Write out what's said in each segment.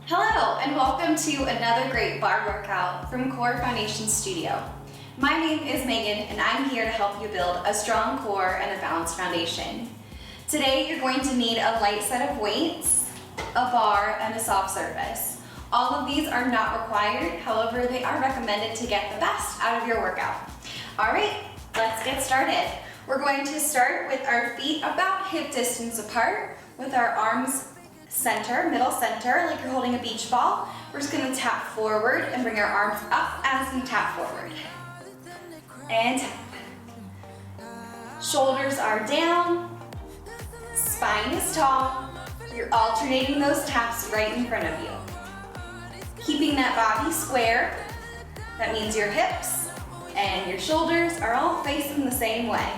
Hello and welcome to another great bar workout from Core Foundation Studio. My name is Megan and I'm here to help you build a strong core and a balanced foundation. Today you're going to need a light set of weights, a bar, and a soft surface. All of these are not required, however they are recommended to get the best out of your workout. Alright, let's get started. We're going to start with our feet about hip distance apart with our arms center, middle center, like you're holding a beach ball. We're just gonna tap forward and bring our arms up as we tap forward. And tap. Shoulders are down, spine is tall. You're alternating those taps right in front of you. Keeping that body square. That means your hips and your shoulders are all facing the same way.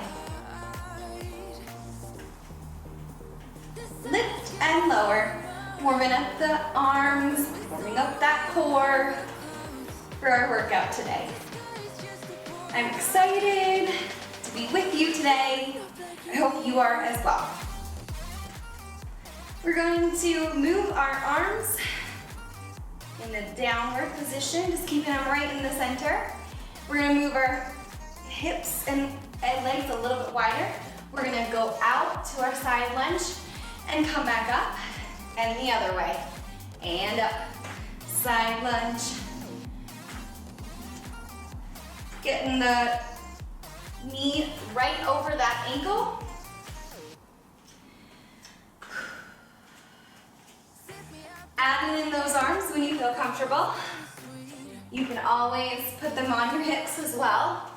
Lift and lower, warming up the arms, warming up that core for our workout today. I'm excited to be with you today. I hope you are as well. We're going to move our arms in the downward position, just keeping them right in the center. We're gonna move our hips and legs a little bit wider. We're gonna go out to our side lunge and come back up, and the other way, and up, side lunge. Getting the knee right over that ankle. Adding in those arms when you feel comfortable. You can always put them on your hips as well.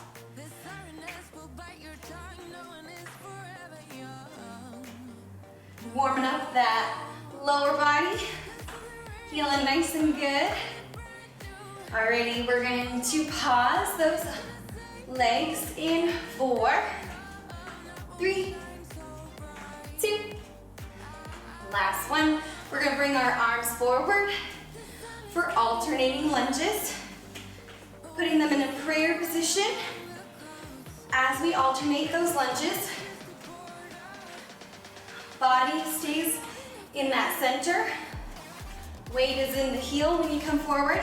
Warming up that lower body, feeling nice and good. Alrighty, we're going to pause those legs in 4, 3, 2. Last one, we're going to bring our arms forward for alternating lunges, putting them in a prayer position as we alternate those lunges. Body stays in that center. Weight is in the heel when you come forward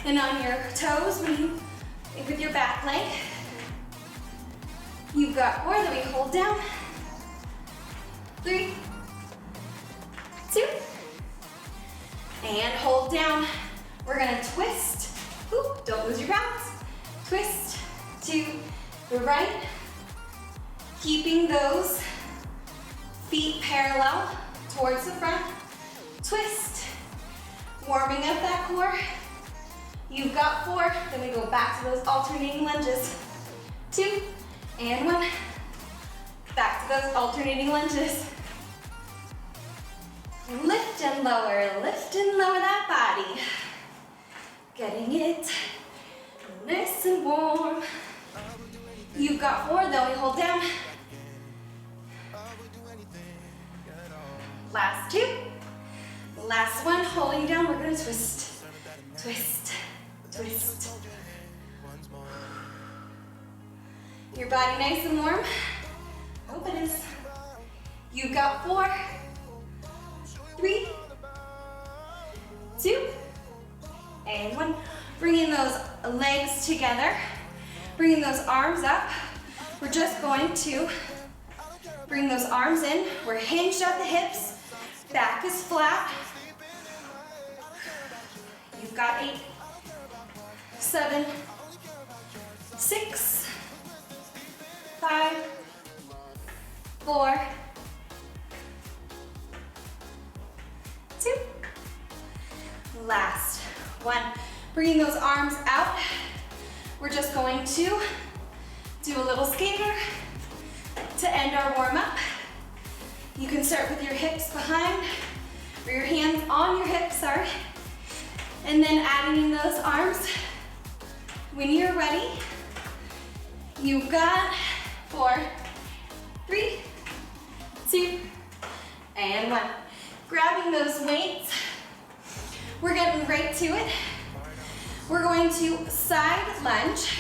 and on your toes with your back leg. You've got 4 that we hold down. 3, 2, and hold down. We're gonna twist. Ooh, don't lose your balance. Twist to the right, keeping those feet parallel towards the front. Twist, warming up that core. You've got 4, then we go back to those alternating lunges. 2, and 1. Back to those alternating lunges. Lift and lower that body. Getting it nice and warm. You've got 4, then we hold down. Last 2. Last one, holding down, we're gonna twist, twist, twist. Your body nice and warm. Hope it is. You've got 4, 3, 2, and 1. Bringing those legs together, bringing those arms up. We're just going to bring those arms in. We're hinged at the hips. Back is flat. You've got 8, 7, 6, 5, 4, 2. Last one. Bringing those arms out. We're just going to do a little skater to end our warm-up. You can start with your hips behind, or your hands on your hips, sorry. And then adding in those arms. When you're ready, you've got 4, 3, 2, and 1. Grabbing those weights. We're getting right to it. We're going to side lunge,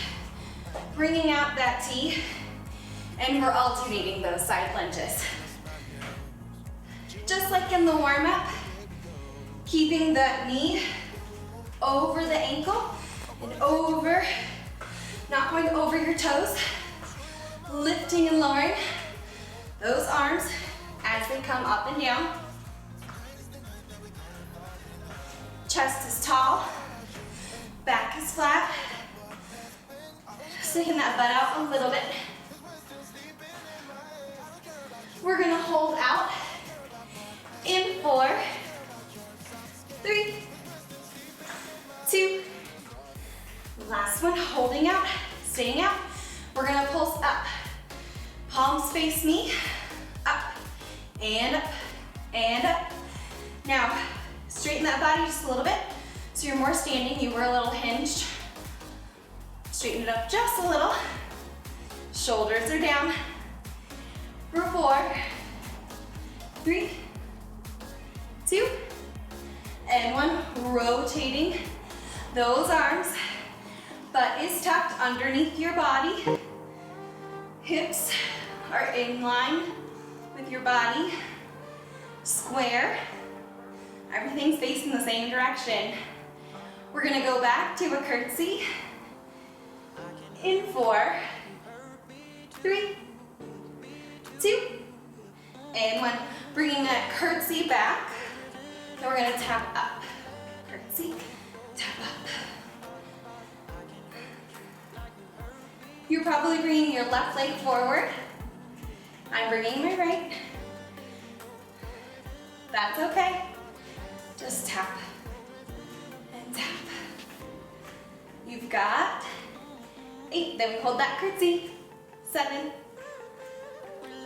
bringing out that T, and we're alternating those side lunges. Just like in the warm-up, Keeping that knee over the ankle and over, not going over your toes. Lifting and lowering those arms as they come up and down. Chest is tall, back is flat. Sticking that butt out a little bit. We're gonna hold out in 4, 3, 2, last one, holding out, staying out. We're gonna pulse up. Palms face me, up, and up, and up. Now, straighten that body just a little bit. So you're more standing, you were a little hinged. Straighten it up just a little. Shoulders are down. For 4, 3, 2, and 1. Rotating those arms. Butt is tucked underneath your body. Hips are in line with your body. Square. Everything's facing the same direction. We're gonna go back to a curtsy. In 4, 3, 2, and 1. Bringing that curtsy back. Then we're gonna tap up. Curtsy, tap up. You're probably bringing your left leg forward. I'm bringing my right. That's okay. Just tap and tap. You've got 8. Then we hold that curtsy. 7.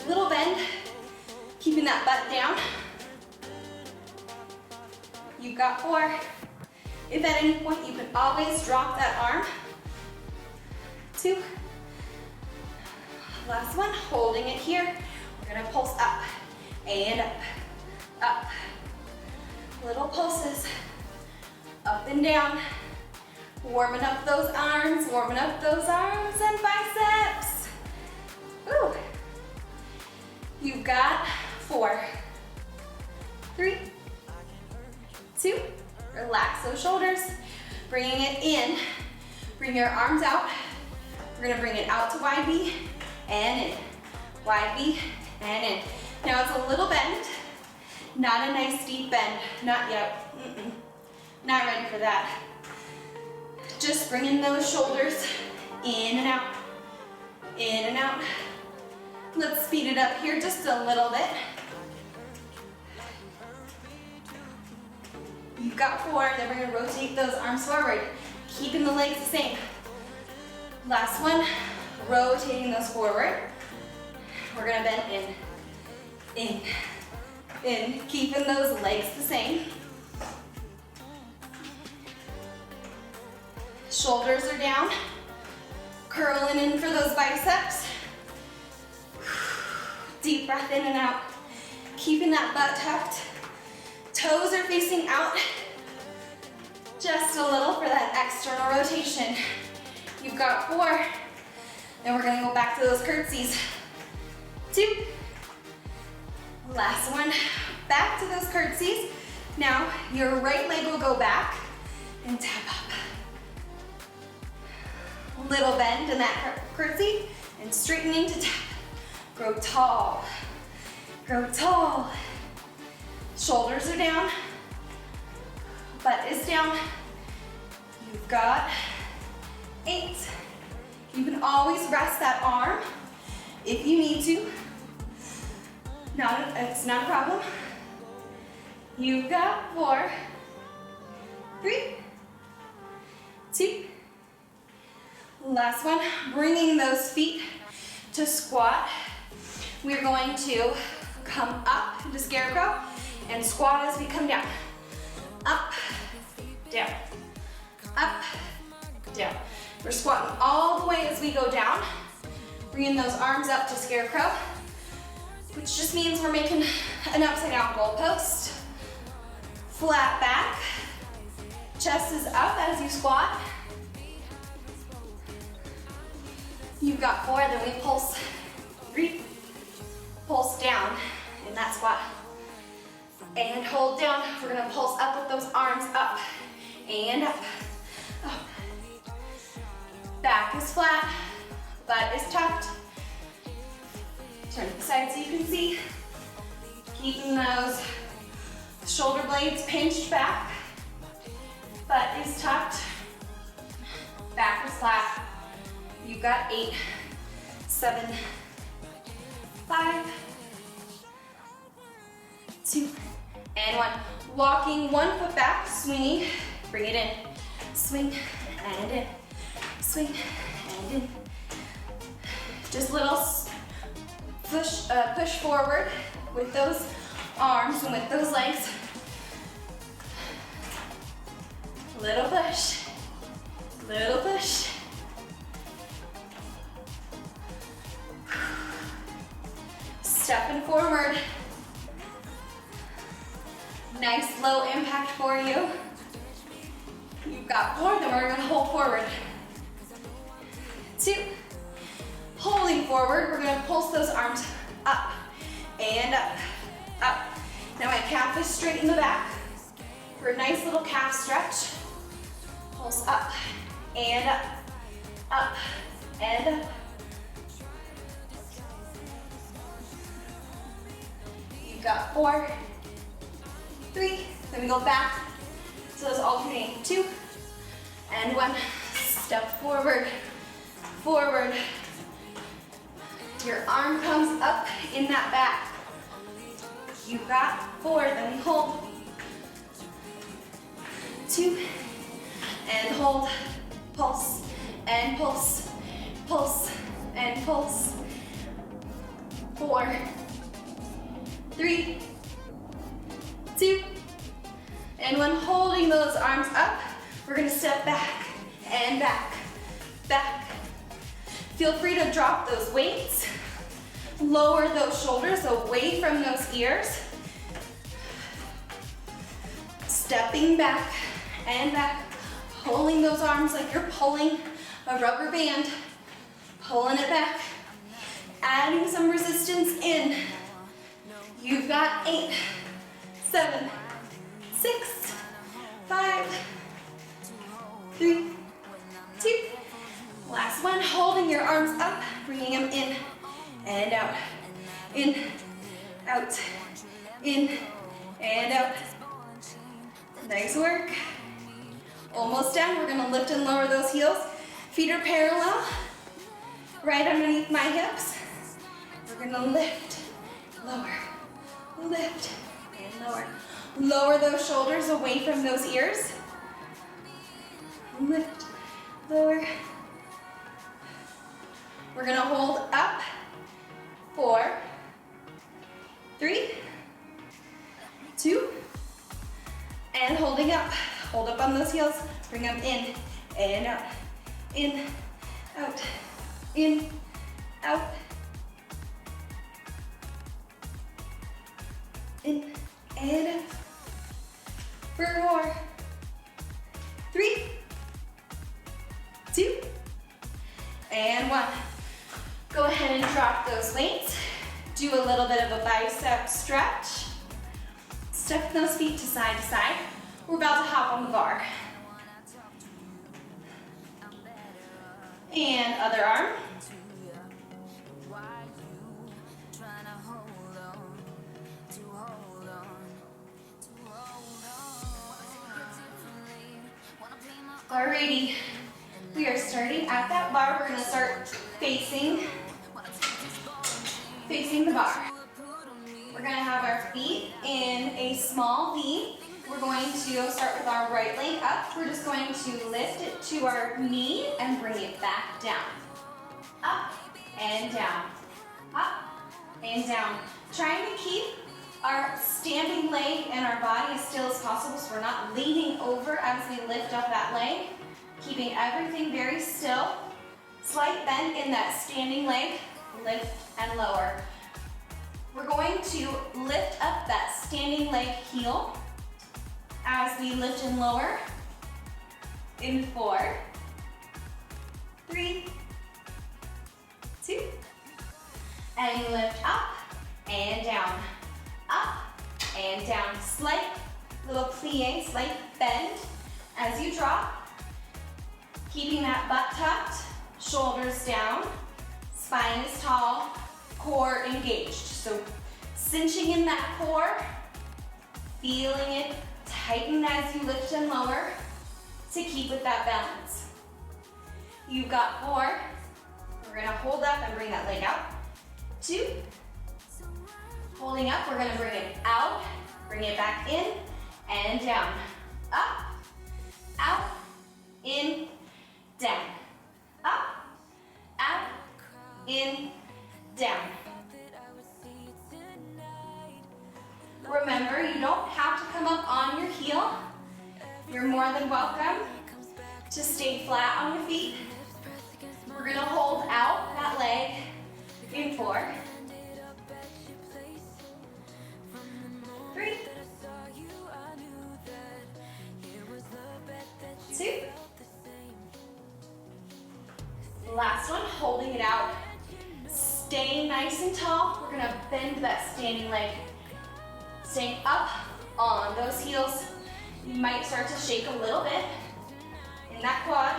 Little bend. Keeping that butt down. You've got 4. If at any point you can always drop that arm. 2. Last one, holding it here. We're gonna pulse up and up, up. Little pulses, up and down. Warming up those arms and biceps. Woo. You've got 4, 3, 2, relax those shoulders. Bringing it in, bring your arms out. We're gonna bring it out to wide V and in, wide V and in. Now it's a little bend, not a nice deep bend, not yet, not ready for that. Just bringing those shoulders in and out, in and out. Let's speed it up here just a little bit. You've got 4, then we're gonna rotate those arms forward, keeping the legs the same. Last one, rotating those forward. We're gonna bend in, keeping those legs the same. Shoulders are down, curling in for those biceps. Deep breath in and out, keeping that butt tucked. Toes are facing out, just a little for that external rotation. You've got 4, then we're gonna go back to those curtsies. 2, last one, back to those curtsies. Now your right leg will go back and tap up. Little bend in that curtsy and straightening to tap. Grow tall, grow tall. Shoulders are down, butt is down. You've got 8. You can always rest that arm if you need to. It's not a problem. You've got 4, 3, 2. Last one, bringing those feet to squat. We're going to come up into scarecrow and squat as we come down. Up, down, up, down. We're squatting all the way as we go down. Bringing those arms up to scarecrow, which just means we're making an upside down goalpost. Flat back, chest is up as you squat. You've got 4, then we pulse 3, pulse down in that squat. and hold down. We're gonna pulse up with those arms up and up. Up. Back is flat, butt is tucked. Turn to the side so you can see. Keeping those shoulder blades pinched back. Butt is tucked. Back is flat. You've got 8, 7, 5, 2, and 1. Walking one foot back, swinging, bring it in. Swing and in. Swing and in. Just little push forward with those arms and with those legs. Little push, little push. Stepping forward. Nice low impact for you. You've got 4, then we're gonna hold forward. 2, holding forward, we're gonna pulse those arms up and up, up. Now my calf is straight in the back for a nice little calf stretch. Pulse up and up, up and up. You've got 4, 3, then we go back. So those alternating 2 and 1. Step forward, forward. Your arm comes up in that back. You've got 4, then we hold. 2, and hold, pulse, and pulse, pulse, and pulse. 4, 3, 2, and 1. Holding those arms up, we're gonna step back and back, back. Feel free to drop those weights. Lower those shoulders away from those ears. Stepping back and back. Pulling those arms like you're pulling a rubber band. Pulling it back. Adding some resistance in. You've got 8, 7, 6, 5, 3, 2. Last one, holding your arms up, bringing them in and out, in, out, in, and out. Nice work. Almost done. We're gonna lift and lower those heels. Feet are parallel, right underneath my hips. We're gonna lift, lower, lift, and lower. Lower those shoulders away from those ears. Lift, lower. We're gonna hold up. 4, 3, 2, and holding up. Hold up on those heels. Bring them in and out, in, out, in, out, in, and out. For 4, 3, 2, and 1. Go ahead and drop those weights. Do a little bit of a bicep stretch. Step those feet to side. We're about to hop on the bar. And other arm. Alrighty, we are starting at that bar. We're gonna start facing the bar. We're gonna have our feet in a small V. We're going to start with our right leg up. We're just going to lift it to our knee and bring it back down. Up and down, up and down. Trying to keep our standing leg and our body as still as possible so we're not leaning over as we lift up that leg. Keeping everything very still. Slight bend in that standing leg, lift and lower. We're going to lift up that standing leg heel as we lift and lower. In 4, 3, 2, and you lift up and down, up and down. Slight little plie, slight bend as you drop. Keeping that butt tucked, shoulders down, spine is tall, core engaged. So cinching in that core, feeling it tighten as you lift and lower to keep with that balance. You've got 4. We're gonna hold up and bring that leg out. 2. Holding up, we're gonna bring it out, bring it back in, and down. Up, out, in, down. Up, out, in, down. Remember, you don't have to come up on your heel. You're more than welcome to stay flat on your feet. We're gonna hold out that leg in 4, 3, 2. Last one, holding it out. Staying nice and tall. We're gonna bend that standing leg. Staying up on those heels. You might start to shake a little bit in that quad.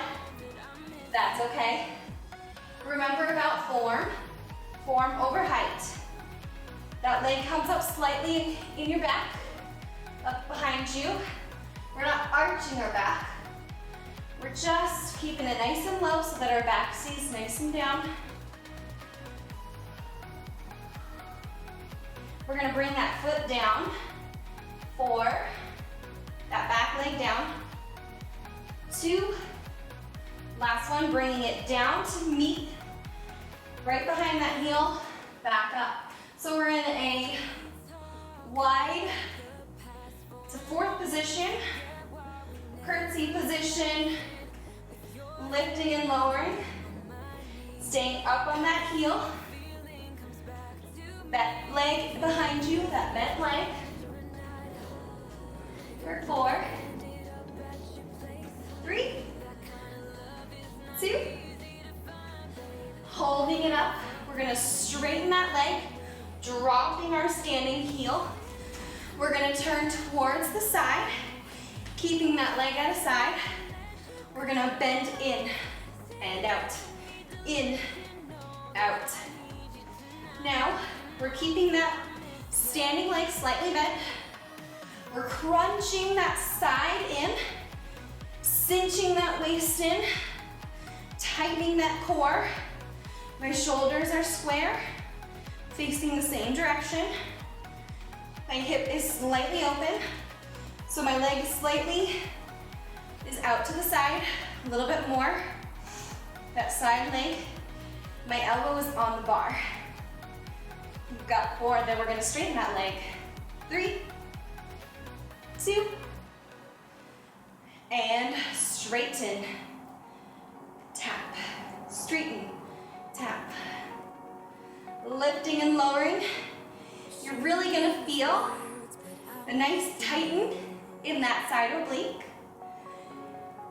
That's okay. Remember about form. Form over height. That leg comes up slightly in your back, up behind you. We're not arching our back. We're just keeping it nice and low so that our back stays nice and down. We're gonna bring that foot down. 4, that back leg down. 2, last one, bringing it down to meet right behind that heel, back up. So we're in a wide to 4th position, curtsy position, lifting and lowering, staying up on that heel, that leg behind you, that bent leg, for 4, 3, 2, holding it up. We're gonna straighten that leg, dropping our standing heel. We're gonna turn towards the side, keeping that leg at a side. We're gonna bend in and out, in, out. Now, we're keeping that standing leg slightly bent. We're crunching that side in, cinching that waist in, tightening that core. My shoulders are square, facing the same direction. My hip is slightly open, so my leg slightly is out to the side, a little bit more. That side leg, my elbow is on the bar. We've got 4, then we're gonna straighten that leg. 3, 2, and straighten, tap, straighten, tap. Lifting and lowering. You're really gonna feel a nice tighten in that side oblique.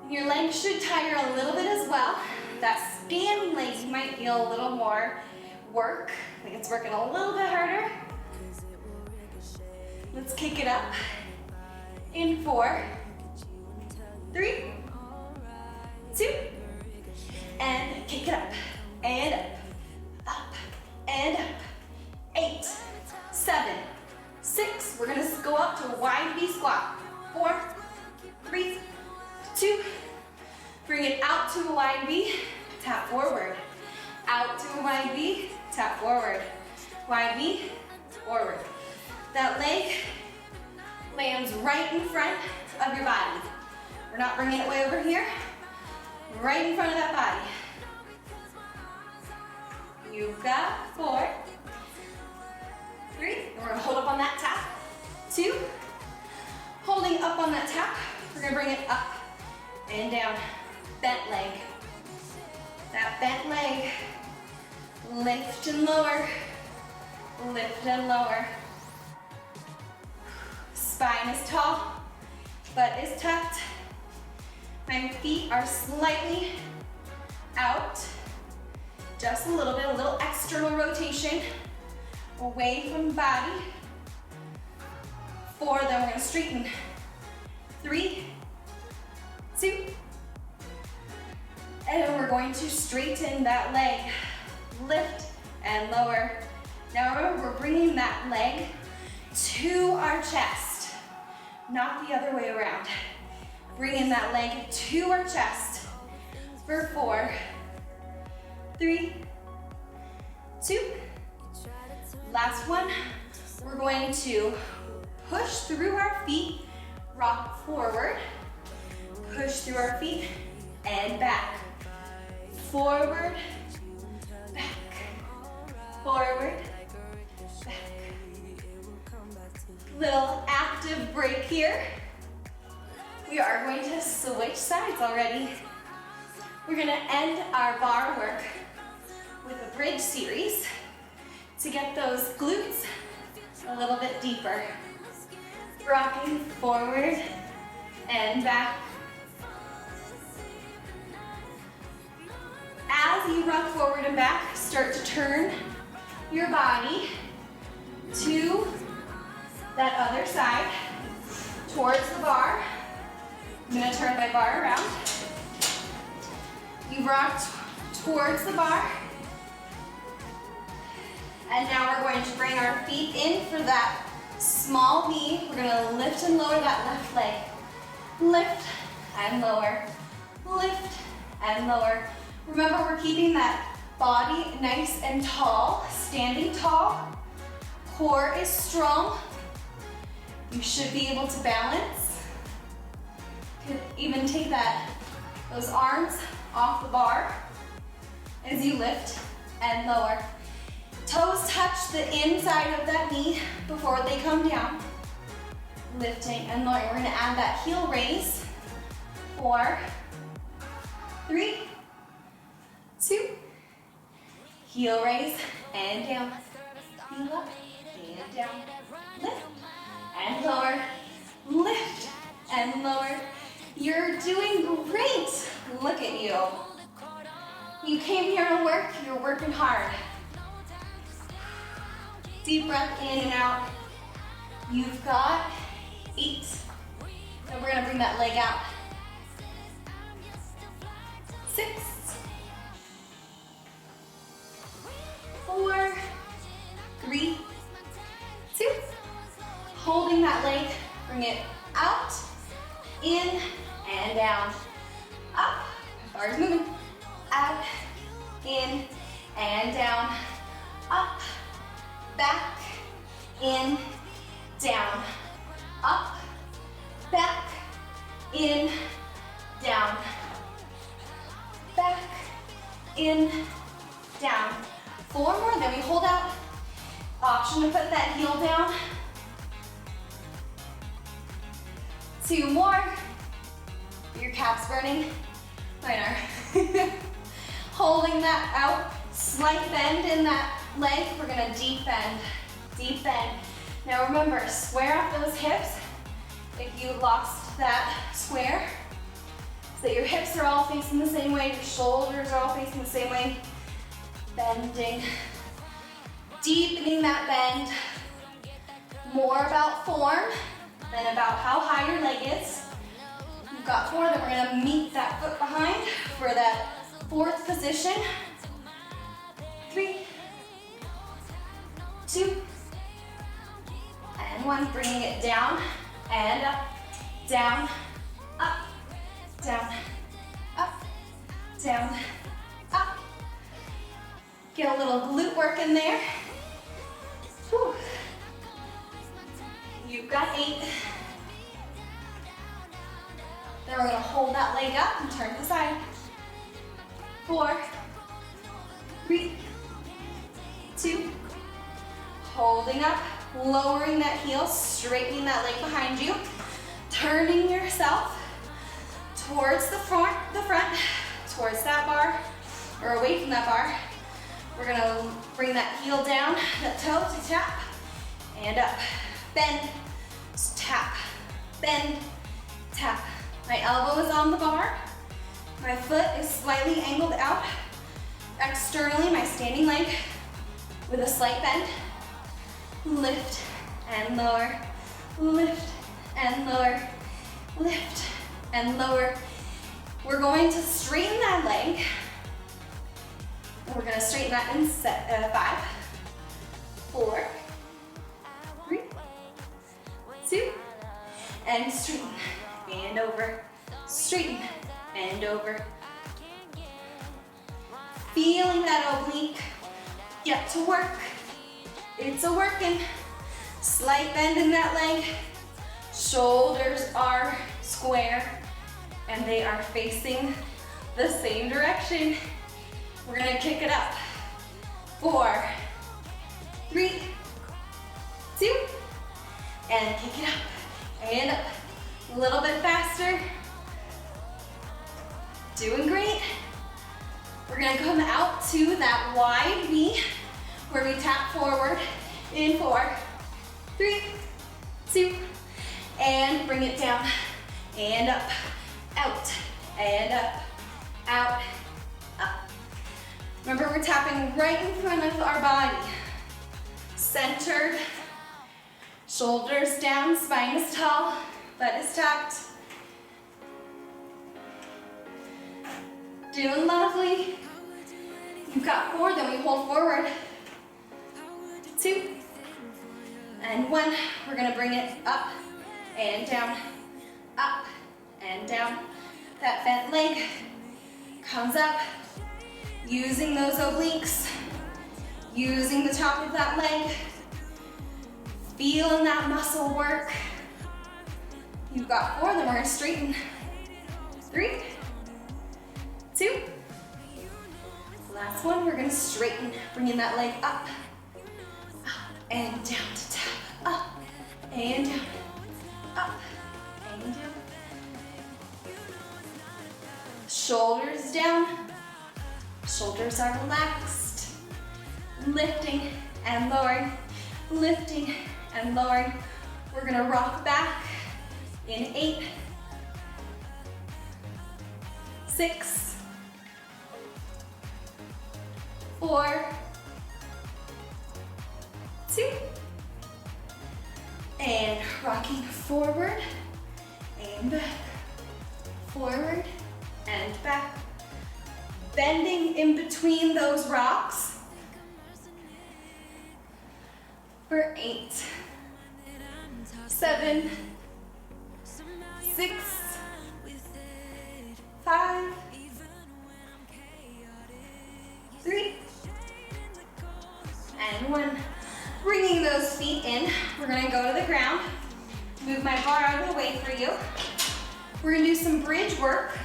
Your legs should tire a little bit as well. That standing leg, you might feel a little more work. I think it's working a little bit harder. Let's kick it up. In 4, 3, 2, and kick it up, and up, and up. 8, 7, 6. We're gonna go up to a wide V squat. 4, 3, 2. Bring it out to a wide V, tap forward. Out to a wide V, tap forward. Wide V, forward. That leg lands right in front of your body. We're not bringing it way over here. Right in front of that body. You've got 4, 3, and we're gonna hold up on that tap. 2, holding up on that tap. We're gonna bring it up and down. Bent leg. That bent leg. Lift and lower. Lift and lower. Spine is tall, butt is tucked. My feet are slightly out. Just a little external rotation away from the body. 4, then we're gonna straighten. 3, 2, and then we're going to straighten that leg. Lift and lower. Now remember, we're bringing that leg to our chest, not the other way around. Bringing that leg to our chest for 4, 3, 2. Last one, we're going to push through our feet, rock forward, push through our feet, and back. Forward, back, forward, back. Little active break here. We are going to switch sides already. We're gonna end our bar work with a bridge series to get those glutes a little bit deeper. Rocking forward and back. As you rock forward and back, start to turn your body to that other side, towards the bar. I'm gonna turn my bar around. You rocked towards the bar. And now we're going to bring our feet in for that small V. We're gonna lift and lower that left leg. Lift and lower, lift and lower. Remember, we're keeping that body nice and tall, standing tall. Core is strong. You should be able to balance. You could even take those arms off the bar as you lift and lower. Toes touch the inside of that knee before they come down. Lifting and lowering. We're gonna add that heel raise. 4, 3, 2. Heel raise and down. Heel up and down. Lift and lower. Lift and lower. You're doing great. Look at you. You came here to work. You're working hard. Deep breath in and out. You've got 8. And we're gonna bring that leg out. 6, 4, 3, 2. Holding that leg, bring it out, in, and down. Up, bar's moving. Out, in, and down. Up, back, in, down. Up, back, in, down. Back, in, down. 4 more, then we hold out. Option to put that heel down. 2 more. Your calf's burning. Mine are. Holding that out. Slight bend in that leg. We're gonna deep bend. Deep bend. Now remember, square up those hips. If you lost that square, so that your hips are all facing the same way, your shoulders are all facing the same way. Bending. Deepening that bend. More about form than about how high your leg is. You've got 4, then we're gonna meet that foot behind for that 4th position. 3, 2, and 1. Bringing it down and up, down, up, down, up, down, up. Get a little glute work in there. Whew. You've got 8. Then we're gonna hold that leg up and turn to the side. 4, 3, 2. Holding up, lowering that heel, straightening that leg behind you, turning yourself towards the front, towards that bar, or away from that bar. We're gonna bring that heel down, that toe to tap, and up. Bend, tap, bend, tap. My elbow is on the bar. My foot is slightly angled out. Externally, my standing leg with a slight bend. Lift and lower, lift and lower, lift and lower. We're going to straighten that leg. We're going to straighten that in 5, 4, 3, 2, and straighten and over, straighten and over. Feeling that oblique, get to work. It's a working. Slight bend in that leg. Shoulders are square and they are facing the same direction. We're gonna kick it up. 4, 3, 2, and kick it up and up. A little bit faster. Doing great. We're gonna come out to that wide V where we tap forward in 4, 3, 2, and bring it down and up, out, and up, out, up. Remember, we're tapping right in front of our body. Centered, shoulders down, spine is tall, butt is tapped. Doing lovely. You've got 4, then we hold forward. 2, and 1. We're gonna bring it up and down, up and down. That bent leg comes up, using those obliques, using the top of that leg, feeling that muscle work. You've got 4, then we're gonna straighten. 3, 2, last one, we're gonna straighten, bringing that leg up and down to tap, up and down, up and down. Shoulders down, shoulders are relaxed. Lifting and lowering, lifting and lowering. We're gonna rock back in 8, 6, 4, 2, and rocking forward and back, forward and back. Bending in between those rocks for 8, 7, 6, 5, 3, and 1. Bringing those feet in, we're gonna go to the ground. Move my bar out of the way for you. We're gonna do some bridge work.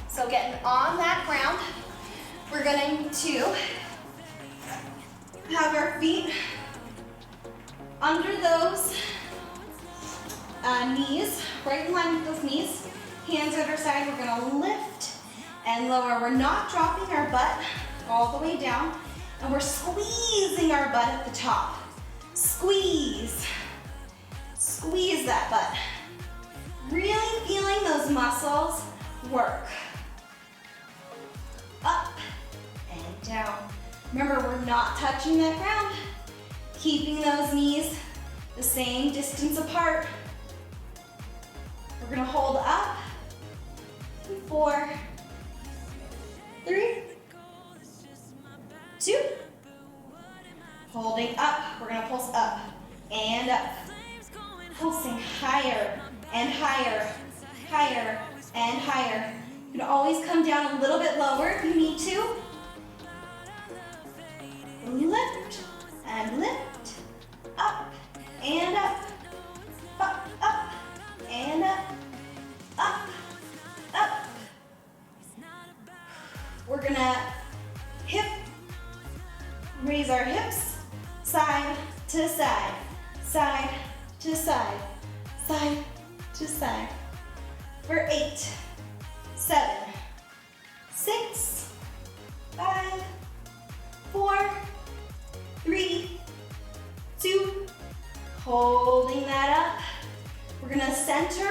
So getting on that ground, we're going to have our feet under those knees, right in line with those knees. Hands at our side, we're gonna lift and lower. We're not dropping our butt all the way down, and we're squeezing our butt at the top. Squeeze, squeeze that butt. Really feeling those muscles work. Up and down. Remember, we're not touching that ground. Keeping those knees the same distance apart. We're gonna hold up. 4, 3, 2. Holding up, we're gonna pulse up and up. Pulsing higher and higher, higher and higher. You can always come down a little bit lower if you need to. Lift and lift, up and up, up and up, up. We're gonna raise our hips, side to side, side to side, side to side. For 8, 7, 6, 5, 4, 3, 2, holding that up. We're gonna center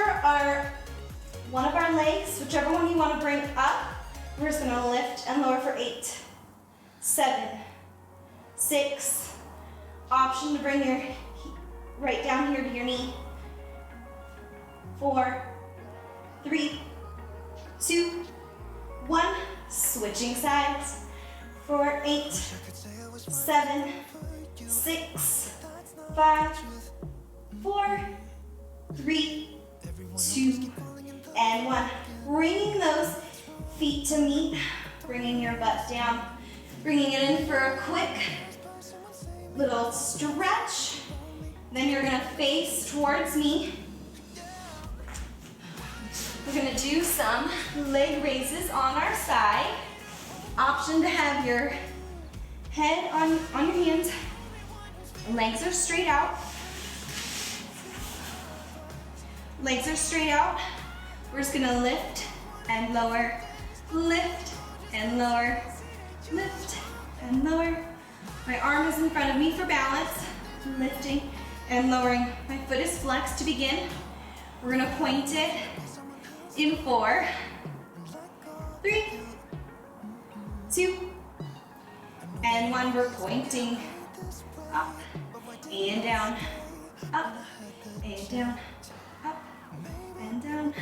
one of our legs, whichever one you wanna bring up. We're just gonna lift and lower for 8, 7, 6, Option to bring your right down here to your knee. 4, 3, 2, 1. Switching sides. 4, 8, 7, 6, 5, 4, 3, 2, and 1. Bringing those feet to meet, bringing your butt down, bringing it in for a quick little stretch. Then you're gonna face towards me. We're gonna do some leg raises on our side. Option to have your head on your hands. Legs are straight out. Legs are straight out. We're just gonna lift and lower, lift and lower, lift and lower. My arm is in front of me for balance, lifting and lowering. My foot is flexed to begin. We're gonna point it in 4, 3, 2, and 1. We're pointing up and down, up and down, up and down.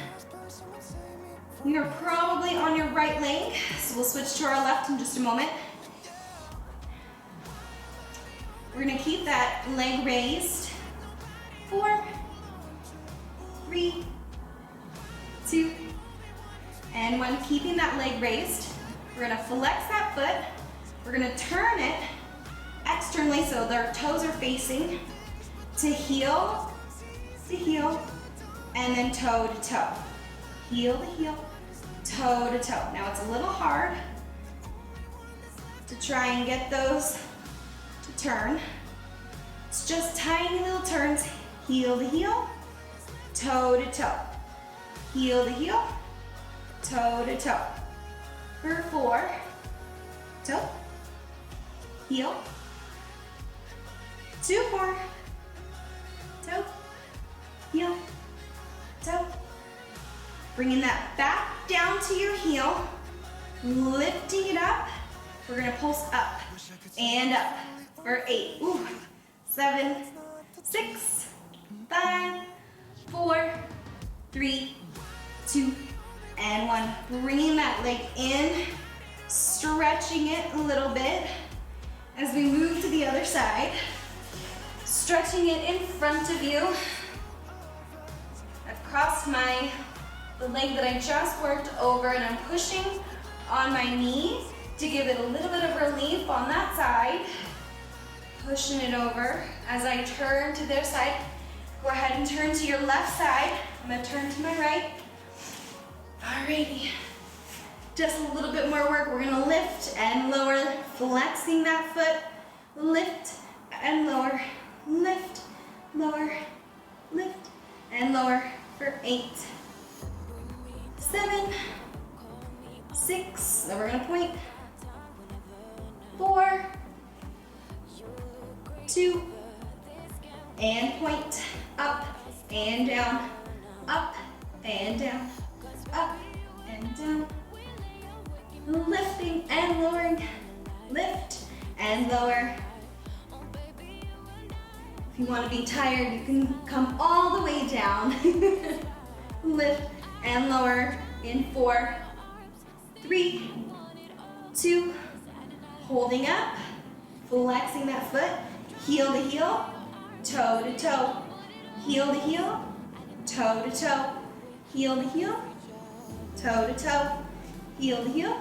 We are probably on your right leg, so we'll switch to our left in just a moment. We're gonna keep that leg raised. 4, 3, 2, and 1. Keeping that leg raised. We're gonna flex that foot. We're gonna turn it externally so their toes are facing to heel, and then toe to toe. Heel to heel, toe to toe. Now it's a little hard to try and get those to turn. It's just tiny little turns, heel to heel, toe to toe. Heel to heel, toe to toe. For 4, toe, heel, 2, 4, toe, heel, toe. Bringing that back down to your heel, lifting it up. We're gonna pulse up and up for 8, 7, 6, 5, 4, 3, 2, and 1. Bringing that leg in, stretching it a little bit as we move to the other side. Stretching it in front of you. I've crossed the leg that I just worked over, and I'm pushing on my knee to give it a little bit of relief on that side. Pushing it over as I turn to their side. Go ahead and turn to your left side. I'm gonna turn to my right. Alrighty, just a little bit more work. We're gonna lift and lower, flexing that foot. Lift and lower, lift, lower, lift, and lower for 8, 7, 6, then we're gonna point, 4, 2, and point, up and down, up and down, up and down, lifting and lowering, lift and lower. If you want to be tired, you can come all the way down. Lift and lower in 4, 3, 2, holding up, flexing that foot, heel to heel, toe to toe, heel to heel, toe to toe, heel to heel, toe to toe, heel to heel,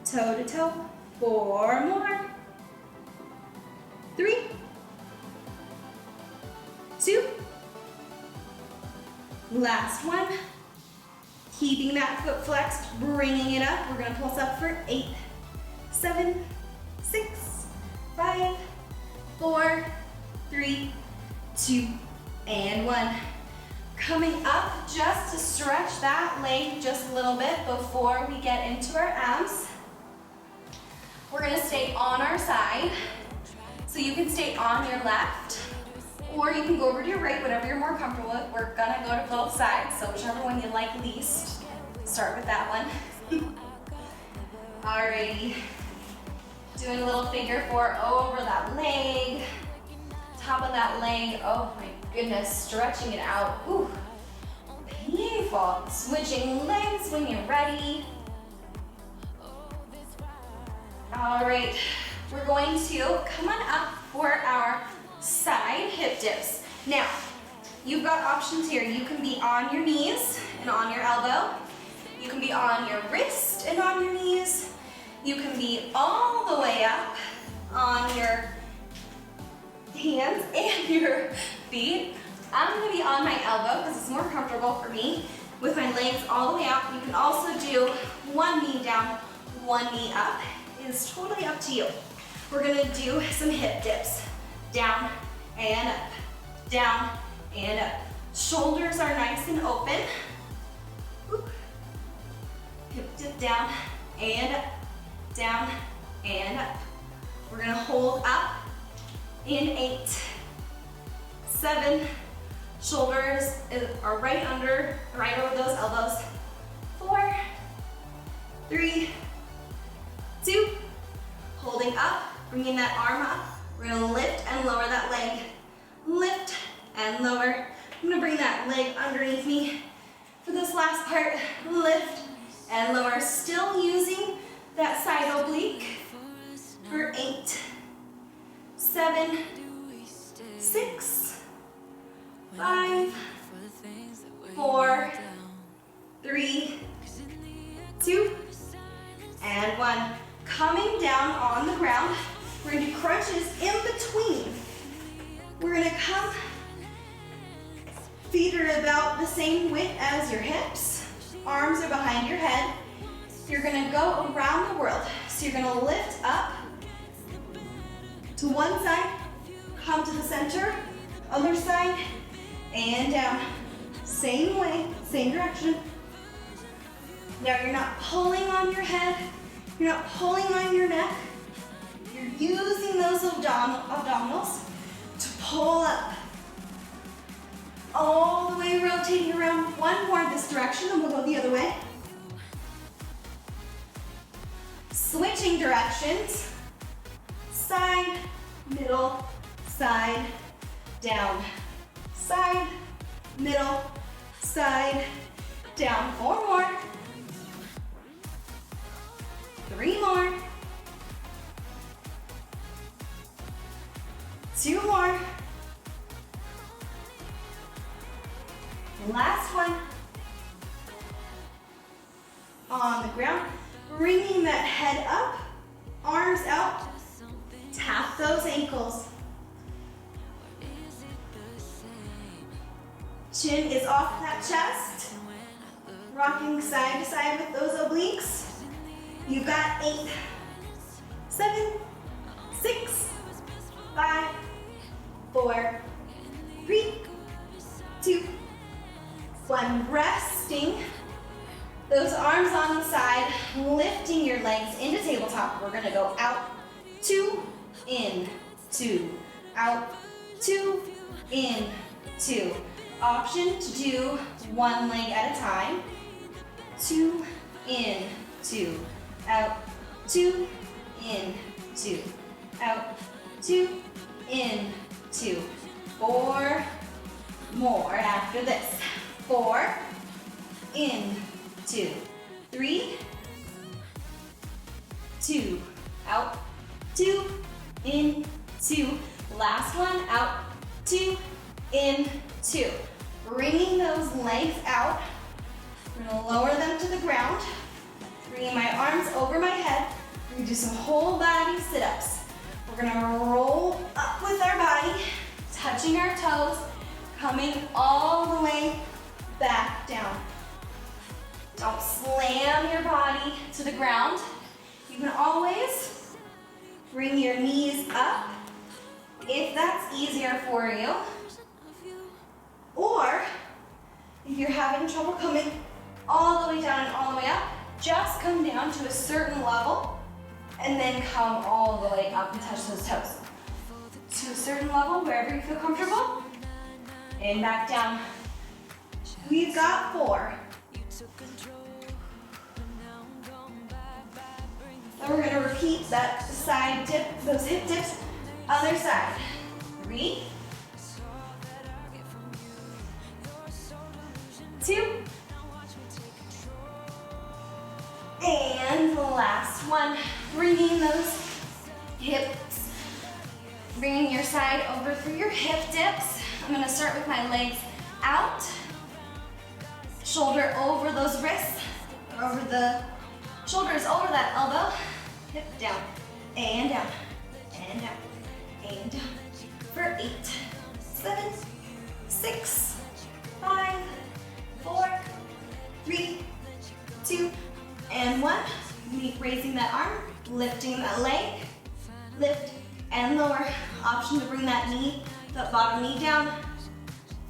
toe to toe. 4 more. 3, 2, last one. Keeping that foot flexed, bringing it up. We're gonna pulse up for 8, 7, 6, 5, 4, 3, 2, and 1. Coming up just to stretch that leg just a little bit before we get into our abs. We're gonna stay on our side. So you can stay on your left, or you can go over to your right, whatever you're more comfortable with. We're gonna go to both sides, so whichever one you like least. Start with that one. Alrighty. Doing a little figure 4 over that leg. on that leg. Oh my goodness, stretching it out. Ooh, painful. Switching legs when you're ready. All right, we're going to come on up for our side hip dips. Now, you've got options here. You can be on your knees and on your elbow. You can be on your wrist and on your knees. You can be all the way up on your hands and your feet. I'm gonna be on my elbow because it's more comfortable for me with my legs all the way out. You can also do one knee down, one knee up. It's totally up to you. We're gonna do some hip dips. Down and up, down and up. Shoulders are nice and open. Whoop. Hip dip down and up, down and up. We're gonna hold up in 8, 7, shoulders are right over those elbows. 4, 3, 2, holding up, bringing that arm up. We're gonna lift and lower that leg. Lift and lower. I'm gonna bring that leg underneath me for this last part. Lift and lower, still using that side oblique for 8, 7, 6, 5, 4, 3, 2, and 1. Coming down on the ground, we're gonna do crunches in between. We're gonna come, feet are about the same width as your hips, arms are behind your head. You're gonna go around the world. So you're gonna lift up to one side, come to the center, other side, and down. Same way, same direction. Now you're not pulling on your head, you're not pulling on your neck. You're using those abdominals to pull up. All the way rotating around. One more this direction and we'll go the other way. Switching directions. Side, middle, side, down. Side, middle, side, down. 4 more. 3 more. 2 more. Last one. On the ground, bringing that head up, arms out, tap those ankles. Chin is off that chest. Rocking side to side with those obliques. You've got 8, 7, 6, 5, 4, 3, 2, 1. Resting. Those arms on the side, lifting your legs into tabletop. We're gonna go out, 2, in, 2, out, 2, in, 2. Option to do one leg at a time. 2, in, 2, out, 2, in, 2, out, 2, in, 2. 4 more after this. 4, in, 2, 3, 2, out, 2, in, 2. Last one, out, 2, in, 2. Bringing those legs out. We're gonna lower them to the ground. Bringing my arms over my head. We're gonna do some whole body sit-ups. We're gonna roll up with our body, touching our toes, coming all the way back down. Don't slam your body to the ground. You can always bring your knees up if that's easier for you. Or if you're having trouble coming all the way down and all the way up, just come down to a certain level and then come all the way up and touch those toes. To a certain level, wherever you feel comfortable, and back down. We've got 4. Then we're gonna repeat that side dip, those hip dips, other side. 3, 2. And the last one, bringing those hips, bringing your side over for your hip dips. I'm gonna start with my legs out, shoulder over those wrists, over the shoulders over that elbow, hip down, and down, and down, and down, for 8, 7, 6, 5, 4, 3, 2, and 1. Raising that arm, lifting that leg, lift and lower. Option to bring that knee, that bottom knee down,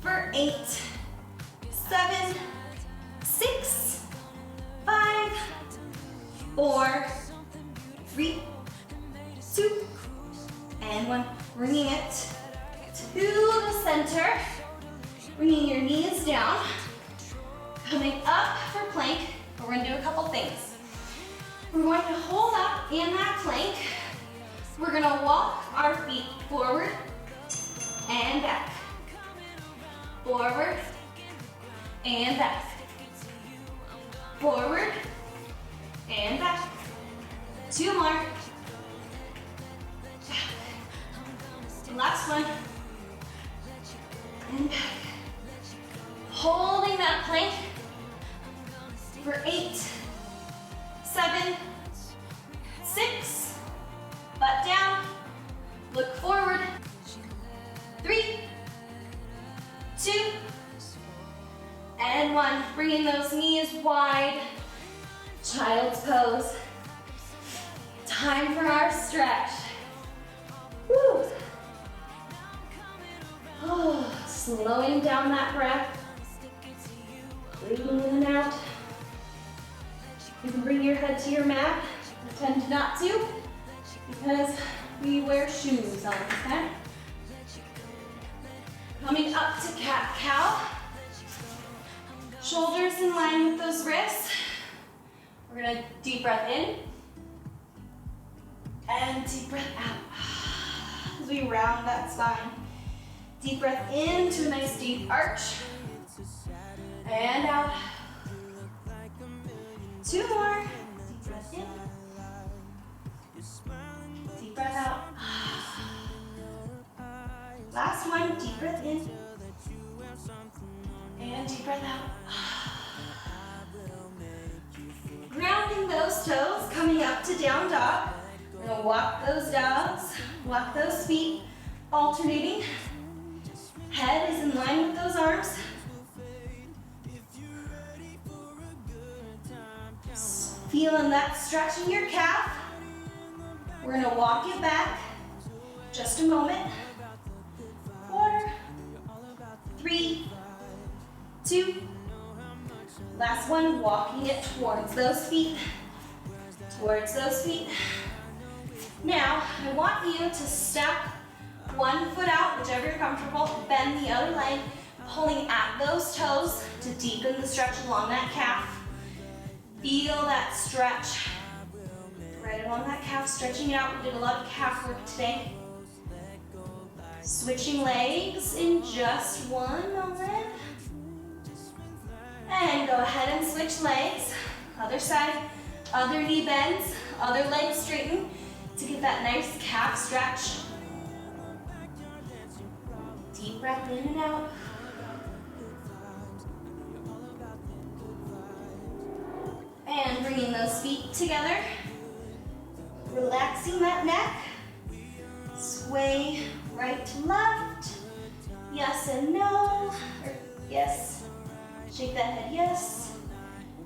for 8, 7, 6, 5, 4, 3, 2, and 1. Bringing it to the center, bringing your knees down, coming up for plank. We're gonna do a couple things. We're going to hold up in that plank. We're gonna walk our feet forward and back. Forward and back. Forward and back. 2 more. Back. Last one. And back. Holding that plank for 8, 7, 6, butt down, look forward, 3, 2, and 1. Bringing those knees wide, child's pose. Time for our stretch. Woo. Oh, slowing down that breath, breathing in and out. You can bring your head to your mat. I tend not to because we wear shoes on, okay? Coming up to cat-cow. Shoulders in line with those wrists. We're gonna deep breath in and deep breath out as we round that spine. Deep breath into a nice deep arch and out. 2 more. Deep breath in. Deep breath out. Last one. Deep breath in. And deep breath out. Grounding those toes, coming up to down dog. We're gonna walk those dogs, walk those feet, alternating. Head is in line with those arms. Feeling that stretch in your calf. We're gonna walk it back. Just a moment. 4, 3, 2. Last one, walking it towards those feet. Towards those feet. Now, I want you to step one foot out, whichever you're comfortable, bend the other leg, pulling at those toes to deepen the stretch along that calf. Feel that stretch right along that calf, stretching it out. We did a lot of calf work today. Switching legs in just one moment. And go ahead and switch legs. Other side, other knee bends, other leg straighten to get that nice calf stretch. Deep breath in and out. And bringing those feet together. Relaxing that neck. Sway right to left. Yes and no. Or yes. Shake that head, yes.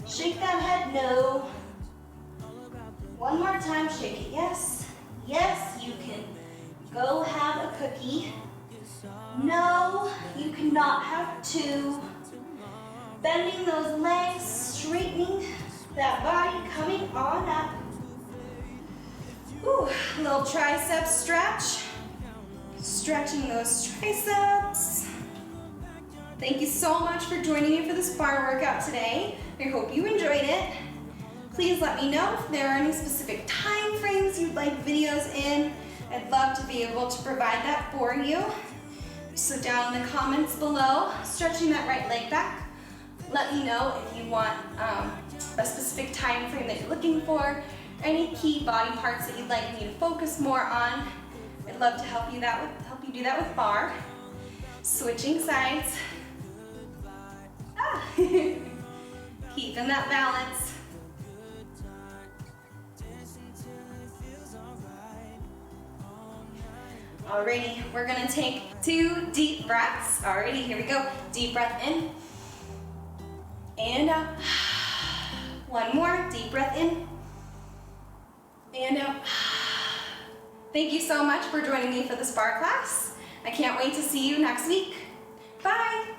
Shake that head, no. One more time, shake it, yes. Yes, you can go have a cookie. No, you cannot have 2. Bending those legs, straightening that body, coming on up. Ooh, little tricep stretch. Stretching those triceps. Thank you so much for joining me for this barre workout today. I hope you enjoyed it. Please let me know if there are any specific time frames you'd like videos in. I'd love to be able to provide that for you. So down in the comments below, stretching that right leg back, Let me know if you want a specific time frame that you're looking for, any key body parts that you'd like me to focus more on. I'd love to help you do that with barre. Switching sides. Keeping that balance. Alrighty, we're gonna take 2 deep breaths. Alrighty, here we go. Deep breath in and out. One more, deep breath in and out. Thank you so much for joining me for this barre class. I can't wait to see you next week. Bye.